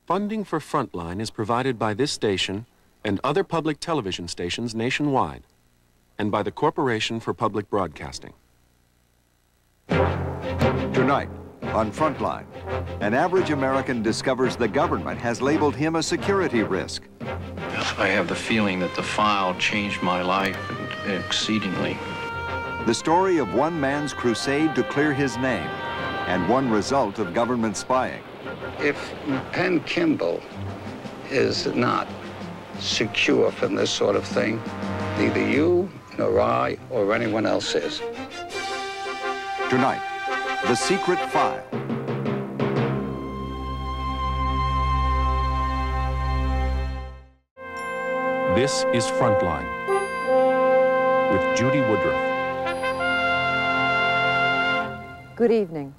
Funding for Frontline is provided by this station and other public television stations nationwide, and by the Corporation for Public Broadcasting. Tonight, on Frontline, an average American discovers the government has labeled him a security risk. I have the feeling that the file changed my life exceedingly. The story of one man's crusade to clear his name, and one result of government spying. If Penn Kimball is not secure from this sort of thing, neither you, nor I, or anyone else is. Tonight, The Secret File. This is Frontline with Judy Woodruff. Good evening.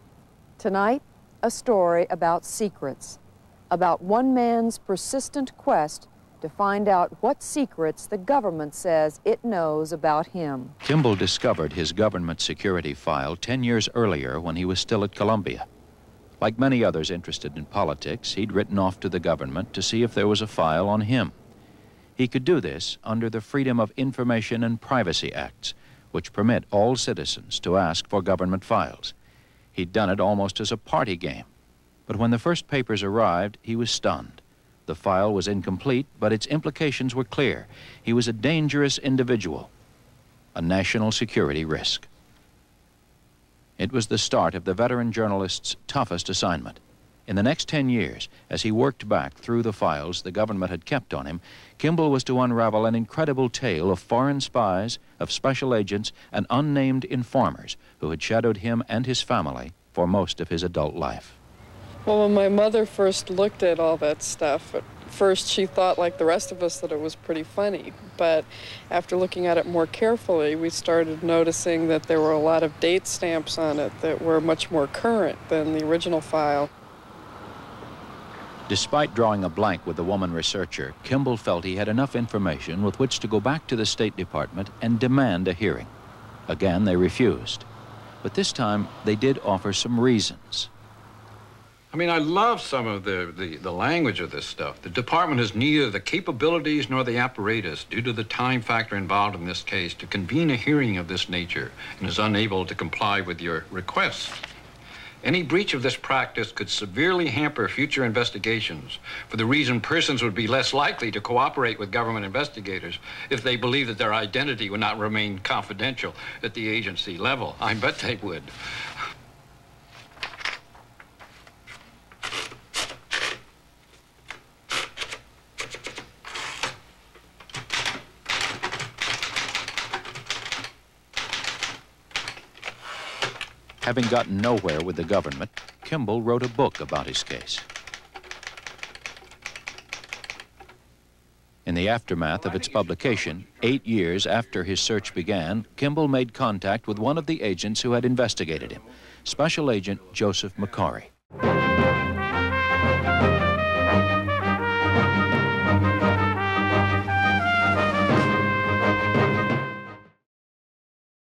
Tonight, a story about secrets, about one man's persistent quest to find out what secrets the government says it knows about him. Kimball discovered his government security file 10 years earlier when he was still at Columbia. Like many others interested in politics, he'd written off to the government to see if there was a file on him. He could do this under the Freedom of Information and Privacy Acts, which permit all citizens to ask for government files. He'd done it almost as a party game. But when the first papers arrived, he was stunned. The file was incomplete, but its implications were clear. He was a dangerous individual, a national security risk. It was the start of the veteran journalist's toughest assignment. In the next 10 years, as he worked back through the files the government had kept on him, Kimball was to unravel an incredible tale of foreign spies, of special agents, and unnamed informers who had shadowed him and his family for most of his adult life. Well, when my mother first looked at all that stuff, at first she thought, like the rest of us, that it was pretty funny. But after looking at it more carefully, we started noticing that there were a lot of date stamps on it that were much more current than the original file. Despite drawing a blank with the woman researcher, Kimball felt he had enough information with which to go back to the State Department and demand a hearing. Again, they refused. But this time, they did offer some reasons. I mean, I love some of the language of this stuff. The department has neither the capabilities nor the apparatus, due to the time factor involved in this case, to convene a hearing of this nature and is unable to comply with your requests. Any breach of this practice could severely hamper future investigations, for the reason persons would be less likely to cooperate with government investigators if they believe that their identity would not remain confidential at the agency level. I bet they would. Having gotten nowhere with the government, Kimball wrote a book about his case. In the aftermath of its publication, 8 years after his search began, Kimball made contact with one of the agents who had investigated him, Special Agent Joseph McCaury.